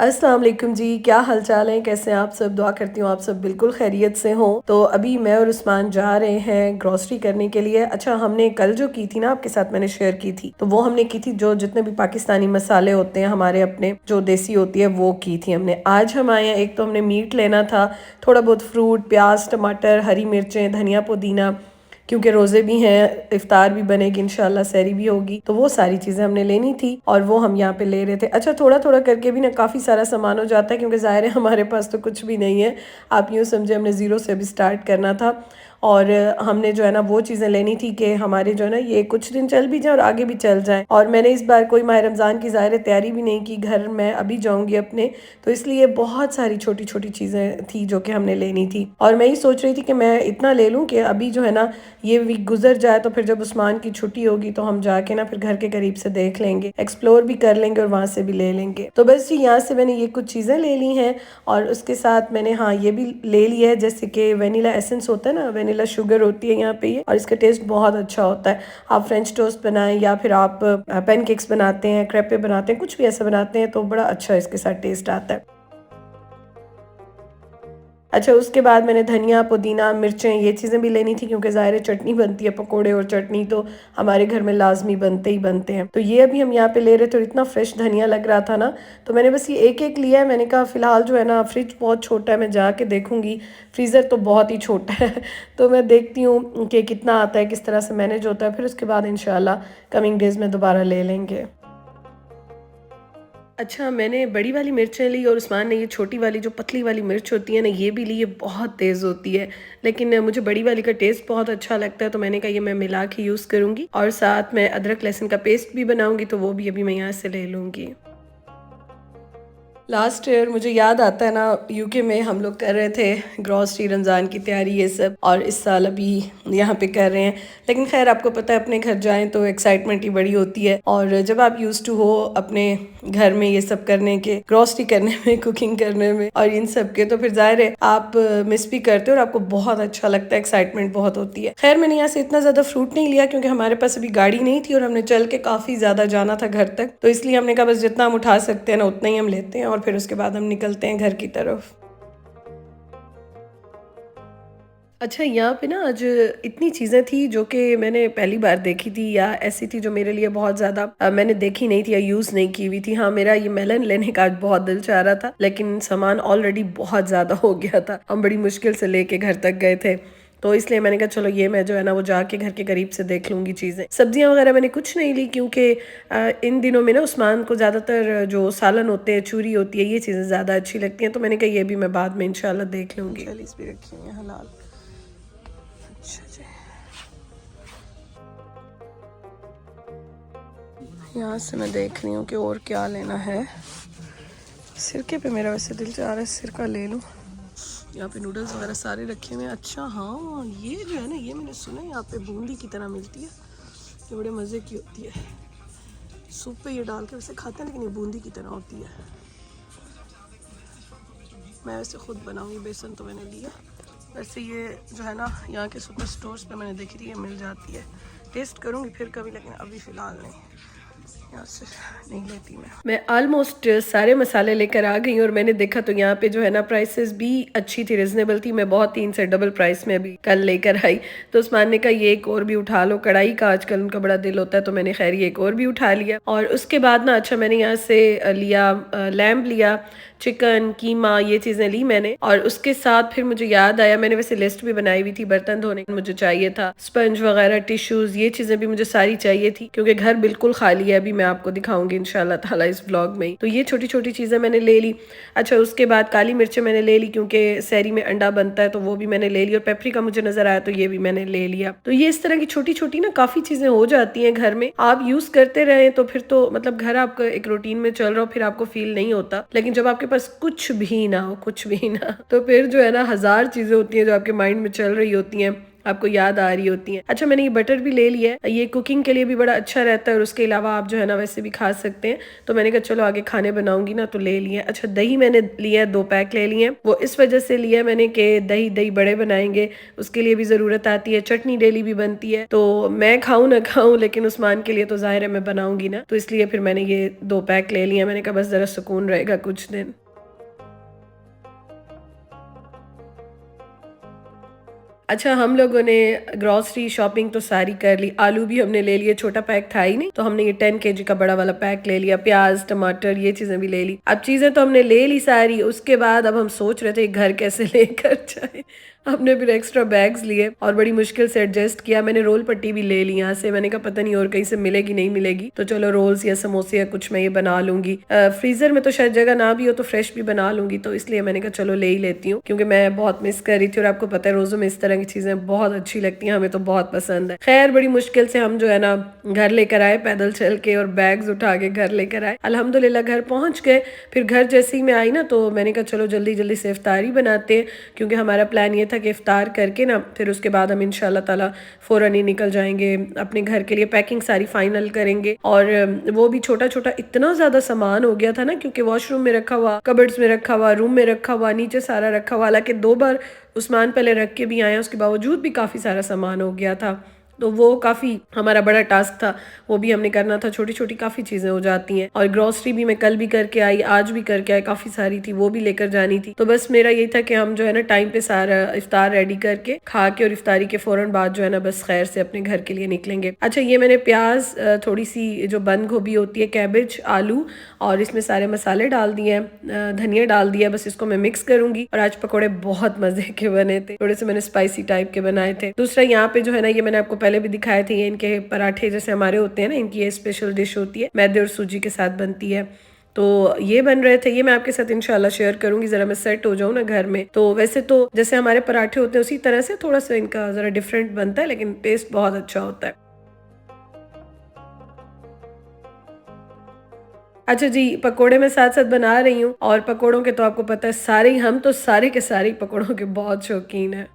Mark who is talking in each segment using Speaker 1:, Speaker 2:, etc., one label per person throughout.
Speaker 1: अस्सलाम वालेकुम जी, क्या हाल चाल है? कैसे हैं आप सब? दुआ करती हूँ आप सब बिल्कुल खैरियत से हों। तो अभी मैं और उस्मान जा रहे हैं ग्रोसरी करने के लिए। अच्छा, हमने कल जो की थी ना, आपके साथ मैंने शेयर की थी, तो वो हमने की थी जो जितने भी पाकिस्तानी मसाले होते हैं हमारे अपने, जो देसी होती है, वो की थी हमने। आज हम आए हैं, एक तो हमने मीट लेना था, थोड़ा बहुत फ्रूट, प्याज, टमाटर, हरी मिर्चें, धनिया, पुदीना, क्योंकि रोज़े भी हैं, इफ्तार भी बनेगी इंशाल्लाह, सहरी भी होगी, तो वो सारी चीज़ें हमने लेनी थी और वो हम यहाँ पे ले रहे थे। अच्छा, थोड़ा थोड़ा करके भी ना काफ़ी सारा सामान हो जाता है, क्योंकि ज़ाहिर है हमारे पास तो कुछ भी नहीं है। आप यूँ समझे हमने ज़ीरो से भी स्टार्ट करना था और हमने जो है ना वो चीज़ें लेनी थी कि हमारे जो है ना ये कुछ दिन चल भी जाए और आगे भी चल जाए। और मैंने इस बार कोई माह रमज़ान की ज़ाहिर तैयारी भी नहीं की, घर मैं अभी जाऊँगी अपने, तो इसलिए बहुत सारी छोटी छोटी चीज़ें थी जो कि हमने लेनी थी। और मैं ही सोच रही थी कि मैं इतना ले लूँ कि अभी जो है ना ये वीक गुजर जाए, तो फिर जब उस्मान की छुट्टी होगी तो हम जाके ना फिर घर के करीब से देख लेंगे, एक्सप्लोर भी कर लेंगे और वहाँ से भी ले लेंगे। तो बस जी, यहाँ से मैंने ये कुछ चीज़ें ले ली हैं और उसके साथ मैंने हाँ ये भी ले लिया है, जैसे कि वेनिला एसेंस होता है ना, वेनिला शुगर होती है यहाँ पे ये, और इसका टेस्ट बहुत अच्छा होता है। आप फ्रेंच टोस्ट बनाएं या फिर आप पैनकेक्स बनाते हैं, क्रेपे बनाते हैं, कुछ भी ऐसा बनाते हैं तो बड़ा अच्छा इसके साथ टेस्ट आता है। अच्छा, उसके बाद मैंने धनिया, पुदीना, मिर्चें, ये चीज़ें भी लेनी थी, क्योंकि ज़ाहिर है चटनी बनती है, पकोड़े और चटनी तो हमारे घर में लाज़मी बनते ही बनते हैं। तो ये अभी हम यहाँ पे ले रहे थे और इतना फ्रेश धनिया लग रहा था ना, तो मैंने बस ये एक-एक लिया है। मैंने कहा फ़िलहाल जो है ना फ्रिज बहुत छोटा है, मैं जाके देखूँगी। फ्रीज़र तो बहुत ही छोटा है तो मैं देखती हूँ कि कितना आता है, किस तरह से मैनेज होता है, फिर उसके बाद इंशाल्लाह कमिंग डेज़ में दोबारा ले लेंगे। अच्छा, मैंने बड़ी वाली मिर्चें ली और उस्मान ने ये छोटी वाली जो पतली वाली मिर्च होती है ना, ये भी ली। ये बहुत तेज़ होती है, लेकिन मुझे बड़ी वाली का टेस्ट बहुत अच्छा लगता है, तो मैंने कहा ये मैं मिला के यूज़ करूँगी और साथ में अदरक लहसुन का पेस्ट भी बनाऊँगी, तो वो भी अभी मैं यहाँ से ले लूँगी। लास्ट ईयर मुझे याद आता है ना, यूके में हम लोग कर रहे थे ग्रॉसरी, रमज़ान की तैयारी, ये सब, और इस साल अभी यहाँ पे कर रहे हैं। लेकिन खैर, आपको पता है अपने घर जाएं तो एक्साइटमेंट ही बड़ी होती है, और जब आप यूज़ टू हो अपने घर में ये सब करने के, ग्रॉसरी करने में, कुकिंग करने में और इन सब के, तो फिर जाहिर है आप मिस भी करते हो और आपको बहुत अच्छा लगता है, एक्साइटमेंट बहुत होती है। खैर, मैंने यहाँ से इतना ज़्यादा फ्रूट नहीं लिया, क्योंकि हमारे पास अभी गाड़ी नहीं थी और हमने चल के काफ़ी ज़्यादा जाना था घर तक, तो इसलिए हमने कहा बस जितना हम उठा सकते हैं ना उतना ही हम लेते हैं और फिर उसके बाद हम निकलते हैं घर की तरफ। अच्छा, यहाँ पे ना आज इतनी चीज़ें थी जो कि मैंने पहली बार देखी थी, या ऐसी थी जो मेरे लिए बहुत ज़्यादा मैंने देखी नहीं थी या यूज़ नहीं की हुई थी। हाँ, मेरा ये मेलन लेने का आज बहुत दिल चाह रहा था, लेकिन सामान ऑलरेडी बहुत ज़्यादा हो गया था। हम बड़ी मुश्किल से लेके घर तक गए थे, तो इसलिए मैंने कहा चलो ये मैं जो है ना वो जाके घर के करीब से देख लूँगी चीज़ें। सब्जियाँ वगैरह मैंने कुछ नहीं ली, क्योंकि इन दिनों में ना उस्मान को ज़्यादातर जो सालन होते हैं, चूरी होती है, ये चीज़ें ज़्यादा अच्छी लगती हैं, तो मैंने कहा ये भी मैं बाद में इंशाल्लाह देख लूँगी। चलीज़ भी रखी हुई है हलाल। अच्छा जी, यहाँ से मैं देख रही हूँ कि और क्या लेना है। सिरके पे मेरा वैसे दिल चाह रहा है, सिरका ले लूँ। यहाँ पे नूडल्स वगैरह सारे रखे हुए हैं। अच्छा हाँ, ये जो है ना, ये मैंने सुना है यहाँ पे बूंदी की तरह मिलती है, ये बड़े मज़े की होती है। सूप पे ये डाल के वैसे खाते हैं, लेकिन ये बूंदी की तरह होती है। मैं वैसे ख़ुद बनाऊँगी, बेसन तो मैंने लिया। वैसे ये जो है ना यहाँ के सुपर स्टोर्स पे मैंने देखी थी, ये मिल जाती है। टेस्ट करूँगी फिर कभी, लेकिन अभी फ़िलहाल नहीं, यहाँ से नहीं लेती मैं ऑलमोस्ट सारे मसाले लेकर आ गई और मैंने देखा तो यहाँ पे जो है ना प्राइसेस भी अच्छी थी, रिजनेबल थी। मैं बहुत 3 से डबल प्राइस में अभी कल लेकर आई, तो उस्मान ने कहा ये एक और भी उठा लो, कढ़ाई का आजकल उनका बड़ा दिल होता है, तो मैंने खैर ये एक और भी उठा लिया। और उसके बाद ना, अच्छा, मैंने यहाँ से लिया लैम्ब लिया, चिकन, कीमा, ये चीज़ें ली मैंने। और उसके साथ फिर मुझे याद आया, मैंने वैसे लिस्ट भी बनाई हुई थी, बर्तन धोने मुझे चाहिए था, स्पंज वगैरह, टिश्यूज़, ये चीज़ें भी मुझे सारी चाहिए थी, क्योंकि घर बिल्कुल खाली है। अभी मैं आपको दिखाऊंगी इंशाल्लाह ताला इस व्लॉग में ही। तो ये छोटी छोटी चीज़ें मैंने ले ली। अच्छा, उसके बाद काली मिर्चें मैंने ले ली, क्योंकि सहरी में अंडा बनता है, तो वो भी मैंने ले ली। और पेपरिका मुझे नज़र आया तो ये भी मैंने ले लिया। तो ये इस तरह की छोटी छोटी ना काफ़ी चीज़ें हो जाती हैं घर में, आप यूज़ करते रहें तो फिर तो मतलब घर आपका एक रूटीन में चल रहा हो, फिर आपको फील नहीं होता। लेकिन जब आपके पास कुछ भी ना हो, कुछ भी ना, तो फिर जो है ना 1000 चीज़ें होती हैं जो आपके माइंड में चल रही होती हैं। आपको याद आ रही होती हैं। अच्छा, मैंने ये बटर भी ले लिया है, ये कुकिंग के लिए भी बड़ा अच्छा रहता है और उसके अलावा आप जो है ना वैसे भी खा सकते हैं। तो मैंने कहा चलो आगे खाने बनाऊंगी ना तो ले लिए। अच्छा, दही मैंने लिया है, 2 पैक ले लिए हैं। वो इस वजह से लिया मैंने कि दही दही बड़े बनाएंगे, उसके लिए भी ज़रूरत आती है। चटनी डेली भी बनती है, तो मैं खाऊं ना खाऊं लेकिन उस्मान के लिए तो ज़ाहिर है मैं बनाऊंगी ना, तो इसलिए फिर मैंने ये 2 पैक ले लिए। मैंने कहा बस ज़रा सुकून रहेगा कुछ दिन। अच्छा, हम लोगों ने ग्रॉसरी शॉपिंग तो सारी कर ली। आलू भी हमने ले लिए, छोटा पैक था ही नहीं तो हमने ये 10 केजी का बड़ा वाला पैक ले लिया। प्याज, टमाटर, ये चीजें भी ले ली। अब चीजें तो हमने ले ली सारी, उसके बाद अब हम सोच रहे थे घर कैसे लेकर जाए। हमने फिर एक्स्ट्रा बैग्स लिए और बड़ी मुश्किल से एडजस्ट किया। मैंने रोल पट्टी भी ले ली यहाँ से। मैंने कहा पता नहीं और कहीं से मिलेगी नहीं मिलेगी, तो चलो रोल्स या समोसे या कुछ मैं ये बना लूंगी। फ्रीजर में तो शायद जगह ना भी हो तो फ्रेश भी बना लूंगी, तो इसलिए मैंने कहा चलो ले ही लेती हूँ, क्योंकि मैं बहुत मिस कर रही थी और आपको पता है रोजों में इस तरह की चीजें बहुत अच्छी लगती हैं, हमें तो बहुत पसंद है। खैर, बड़ी मुश्किल से हम जो है ना घर लेकर आए, पैदल चल के और बैग्स उठा के घर लेकर आए। अल्हम्दुलिल्लाह घर पहुंच गए। फिर घर जैसे ही मैं आई ना तो मैंने कहा चलो जल्दी जल्दी से इफ्तारी बनाते हैं, क्योंकि हमारा प्लान ये था कि इफ्तार करके ना फिर उसके बाद हम इंशाल्लाह ताला फ़ौरन ही निकल जाएंगे अपने घर के लिए। पैकिंग सारी फाइनल करेंगे और वो भी छोटा छोटा इतना ज़्यादा सामान हो गया था ना, क्योंकि वॉशरूम में रखा हुआ, कबर्ड्स में रखा हुआ, रूम में रखा हुआ, नीचे सारा रखा हुआ। हालांकि 2 बार उस्मान पहले रख के भी आए, उसके बावजूद भी काफ़ी सारा सामान हो गया था। तो वो काफ़ी हमारा बड़ा टास्क था, वो भी हमने करना था। छोटी छोटी काफ़ी चीज़ें हो जाती हैं। और ग्रॉसरी भी मैं कल भी करके आई, आज भी करके आई, काफ़ी सारी थी, वो भी लेकर जानी थी। तो बस मेरा यही था कि हम जो है ना टाइम पे सारा इफ्तार रेडी करके खा के और इफ्तारी के फ़ौरन बाद जो है ना बस खैर से अपने घर के लिए निकलेंगे। अच्छा, ये मैंने प्याज, थोड़ी सी जो बंद गोभी होती है, कैबेज, आलू और इसमें सारे मसाले डाल दिए हैं, धनिया डाल दिया। बस इसको मैं मिक्स करूंगी। और आज पकौड़े बहुत मजे के बने थे, थोड़े से मैंने स्पाइसी टाइप के बनाए थे। दूसरा यहाँ पे जो है ना, ये मैंने आपको पहले भी दिखाए थे, ये इनके पराठे जैसे हमारे होते हैं ना, इनकी ये स्पेशल डिश होती है, मैदे और सूजी के साथ बनती है। तो ये बन रहे थे, ये मैं आपके साथ इंशाल्लाह शेयर करूंगी, जरा मैं सेट हो जाऊं ना घर में। तो वैसे तो जैसे हमारे पराठे होते हैं उसी तरह से थोड़ा सा इनका जरा डिफरेंट बनता है, लेकिन टेस्ट बहुत अच्छा होता है। अच्छा जी, पकोड़े मैं साथ साथ बना रही हूँ और पकोड़ों के तो आपको पता है सारे ही, हम तो सारे के सारे ही पकोड़ों के बहुत शौकीन हैं।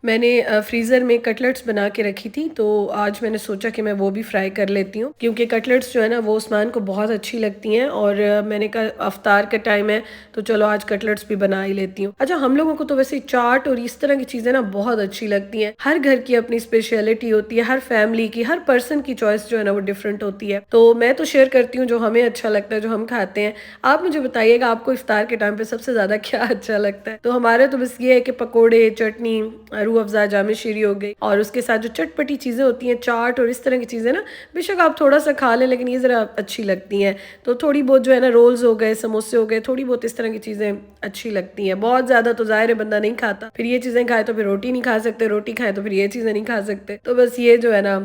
Speaker 1: मैंने फ्रीज़र में कटलेट्स बना के रखी थी, तो आज मैंने सोचा कि मैं वो भी फ्राई कर लेती हूँ, क्योंकि कटलेट्स जो है ना वो उस्मान को बहुत अच्छी लगती हैं। और मैंने कहा अफ्तार का टाइम है तो चलो आज कटलेट्स भी बना ही लेती हूँ। अच्छा, हम लोगों को तो वैसे चाट और इस तरह की चीज़ें ना बहुत अच्छी लगती हैं। हर घर की अपनी स्पेशलिटी होती है, हर फैमिली की, हर पर्सन की चॉइस जो है ना वो डिफरेंट होती है। तो मैं तो शेयर करती हूँ जो हमें अच्छा लगता है, जो हम खाते हैं। आप मुझे बताइएगा आपको इफ्तार के टाइम पे सबसे ज़्यादा क्या अच्छा लगता है। तो हमारे तो बस ये है कि पकौड़े, चटनी, रूह अफ़ज़ा, जामे शीरी हो गई और उसके साथ जो चटपटी चीज़ें होती हैं, चाट और इस तरह की चीज़ें ना, बेशक आप थोड़ा सा खा लें लेकिन ये ज़रा अच्छी लगती हैं। तो थोड़ी बहुत जो है ना रोल्स हो गए, समोसे हो गए, थोड़ी बहुत इस तरह की चीज़ें अच्छी लगती हैं। बहुत ज़्यादा तो ज़ाहिर है बंदा नहीं खाता, फिर ये चीज़ें खाए तो फिर रोटी नहीं खा सकते, रोटी खाए तो फिर ये चीज़ें नहीं खा सकते। तो बस ये जो है ना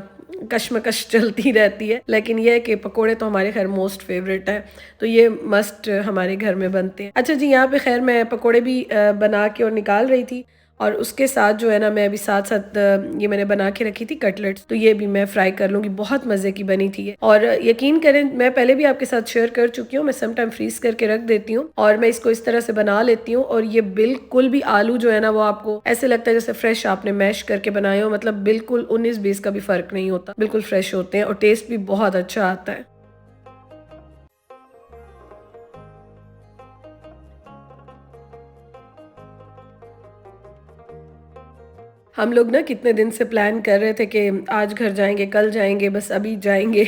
Speaker 1: कशमकश चलती रहती है। लेकिन ये है कि पकोड़े तो हमारे खैर मोस्ट फेवरेट है, तो ये मस्ट हमारे घर में बनते हैं। अच्छा जी, यहाँ पे खैर मैं पकोड़े भी बना के और निकाल रही थी और उसके साथ जो है ना मैं अभी साथ साथ ये मैंने बना के रखी थी कटलेट्स, तो ये भी मैं फ्राई कर लूँगी। बहुत मज़े की बनी थी ये। और यकीन करें, मैं पहले भी आपके साथ शेयर कर चुकी हूँ, मैं सम टाइम फ्रीज करके रख देती हूँ और मैं इसको इस तरह से बना लेती हूँ। और ये बिल्कुल भी आलू जो है ना वो आपको ऐसे लगता है जैसे फ्रेश आपने मैश करके बनाए हो, मतलब बिल्कुल 19-20 का भी फर्क नहीं होता, बिल्कुल फ्रेश होते हैं और टेस्ट भी बहुत अच्छा आता है। हम लोग ना कितने दिन से प्लान कर रहे थे कि आज घर जाएंगे, कल जाएंगे, बस अभी जाएंगे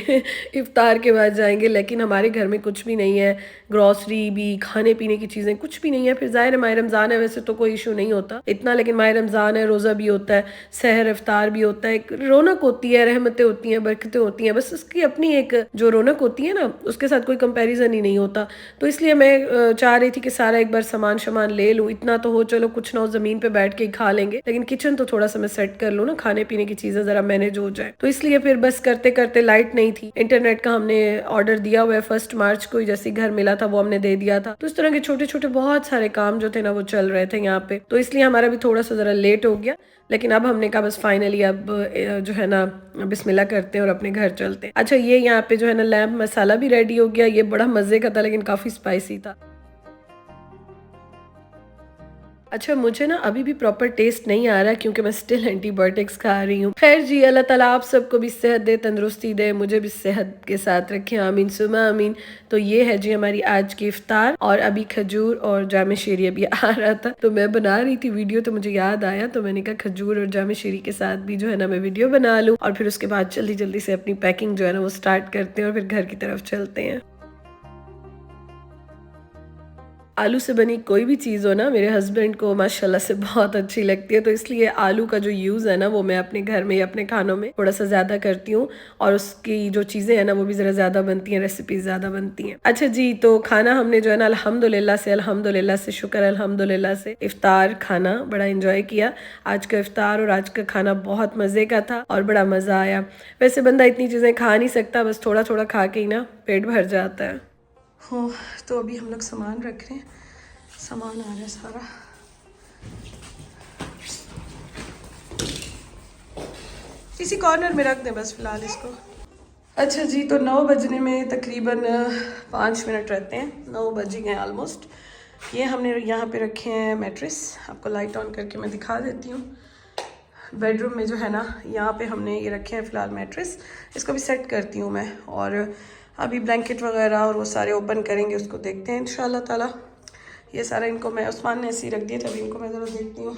Speaker 1: इफ्तार के बाद जाएंगे, लेकिन हमारे घर में कुछ भी नहीं है, ग्रॉसरी भी, खाने पीने की चीज़ें कुछ भी नहीं है। फिर ज़ाहिर है माह रमज़ान है, वैसे तो कोई इशू नहीं होता इतना, लेकिन माह रमज़ान है, रोज़ा भी होता है, सहर इफ्तार भी होता है, एक रौनक होती है, रहमतें होती हैं, बरकतें होती हैं, बस उसकी अपनी एक जो रौनक होती है ना, उसके साथ कोई कंपैरिजन ही नहीं होता। तो इसलिए मैं चाह रही थी कि सारा एक बार सामान शामान ले लूँ, इतना तो हो, चलो कुछ ना हो ज़मीन पे बैठ के ही खा लेंगे, लेकिन किचन तो थोड़ा सा मैं सेट कर लूँ ना, खाने पीने की चीजें जरा मैनेज हो जाए। तो इसलिए फिर बस करते करते, लाइट नहीं थी, इंटरनेट का हमने ऑर्डर दिया हुआ है 1 मार्च को ही, जैसे घर मिला था वो हमने दे दिया था। तो इस तरह के छोटे छोटे बहुत सारे काम जो थे ना वो चल रहे थे यहाँ पे, तो इसलिए हमारा भी थोड़ा सा जरा लेट हो गया। लेकिन अब हमने कहा बस फाइनली अब जो है ना बिस्मिल्लाह करते हैं और अपने घर चलते हैं। अच्छा, ये यहाँ पे जो है ना लैम्प मसाला भी रेडी हो गया। ये बड़ा मजे का था लेकिन काफी स्पाइसी था। अच्छा, मुझे ना अभी भी प्रॉपर टेस्ट नहीं आ रहा क्योंकि मैं स्टिल एंटीबायोटिक्स खा रही हूँ। खैर जी, अल्लाह ताला आप सबको भी सेहत दे, तंदुरुस्ती दे, मुझे भी सेहत के साथ रखे, आमीन सुमा आमीन। तो ये है जी हमारी आज की इफ्तार, और अभी खजूर और जाम शीरी अभी आ रहा था तो मैं बना रही थी वीडियो, तो मुझे याद आया तो मैंने कहा खजूर और जाम शीरी के साथ भी जो है ना मैं वीडियो बना लूँ, और फिर उसके बाद जल्दी जल्दी से अपनी पैकिंग जो है ना वो स्टार्ट करते हैं और फिर घर की तरफ चलते हैं। आलू से बनी कोई भी चीज़ हो ना, मेरे हस्बैंड को माशाल्लाह से बहुत अच्छी लगती है, तो इसलिए आलू का जो यूज़ है ना वो मैं अपने घर में या अपने खानों में थोड़ा सा ज़्यादा करती हूँ, और उसकी जो चीज़ें हैं ना वो भी ज़रा ज़्यादा बनती हैं, रेसिपीज ज़्यादा बनती हैं। अच्छा जी, तो खाना हमने जो है ना अल्हम्दुलिल्लाह से शुक्र अल्हम्दुलिल्लाह से इफ्तार खाना बड़ा इंजॉय किया। आज का इफ्तार और आज का खाना बहुत मज़े का था और बड़ा मज़ा आया। वैसे बंदा इतनी चीज़ें खा नहीं सकता, बस थोड़ा थोड़ा खा के ही ना पेट भर जाता है। हो, तो अभी हम लोग सामान रख रहे हैं, सामान आ रहा है सारा। इसी कॉर्नर में रख दें बस फिलहाल इसको। अच्छा जी, तो 9 बजने में तकरीबन 5 मिनट रहते हैं, 9 बज गए ऑलमोस्ट। ये हमने यहाँ पे रखे हैं मैट्रेस, आपको लाइट ऑन करके मैं दिखा देती हूँ। बेडरूम में जो है ना यहाँ पे हमने ये रखे हैं फ़िलहाल मैट्रेस, इसको भी सेट करती हूँ मैं, और अभी ब्लैंकेट वगैरह और वो सारे ओपन करेंगे, उसको देखते हैं इंशाल्लाह ताला। ये सारा इनको मैं, उस्मान ने ऐसे ही रख दिया था, अभी इनको मैं ज़रा देखती हूँ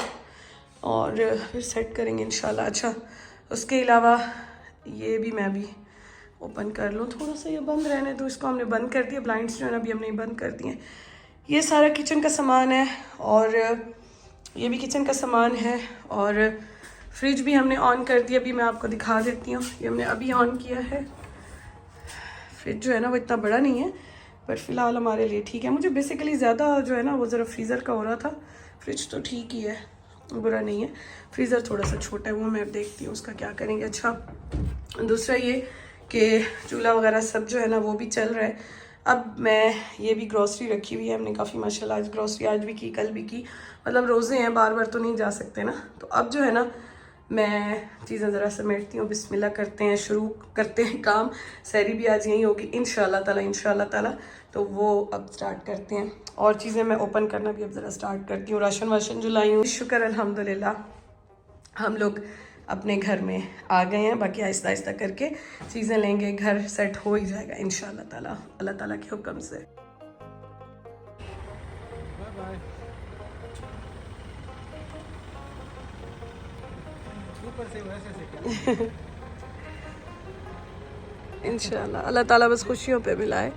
Speaker 1: और फिर सेट करेंगे इंशाल्लाह। अच्छा, उसके अलावा ये भी मैं भी ओपन कर लूँ, थोड़ा सा ये बंद रहने तो इसको हमने बंद कर दिया, ब्लाइंड्स जो है ना अभी हमने बंद कर दिए। ये सारा किचन का सामान है और ये भी किचन का सामान है, और फ्रिज भी हमने ऑन कर दिया, अभी मैं आपको दिखा देती हूँ। ये हमने अभी ऑन किया है। फ्रिज जो है ना वो इतना बड़ा नहीं है बट फ़िलहाल हमारे लिए ठीक है। मुझे बेसिकली ज़्यादा जो है ना वो ज़रा फ्रीज़र का हो रहा था, फ्रिज तो ठीक ही है, बुरा नहीं है। फ्रीज़र थोड़ा सा छोटा है, वो मैं देखती हूँ उसका क्या करेंगे। अच्छा, दूसरा ये कि चूल्हा वगैरह सब जो है ना वो भी चल रहा है। अब मैं ये भी ग्रॉसरी रखी हुई है हमने काफ़ी माशाल्लाह, आज ग्रॉसरी आज भी की, कल भी की, मतलब रोज़े हैं, बार बार तो नहीं जा सकते ना। तो अब जो है ना मैं चीज़ें ज़रा समेटती हूँ, बिस्मिल्लाह करते हैं, शुरू करते हैं काम। सहरी भी आज यहीं होगी इंशाल्लाह ताला, तो वो अब स्टार्ट करते हैं, और चीज़ें मैं ओपन करना भी अब ज़रा स्टार्ट करती हूँ। राशन वाशन जो लाई हूँ, शुक्र अल्हम्दुलिल्लाह हम लोग अपने घर में आ गए हैं। बाकी आहिस्ता आहिस्ता करके चीज़ें लेंगे, घर सेट हो ही जाएगा इंशाल्लाह ताला, अल्लाह ताला के हुक्म से। इंशाल्लाह अल्लाह ताला बस खुशियों पे मिलाए।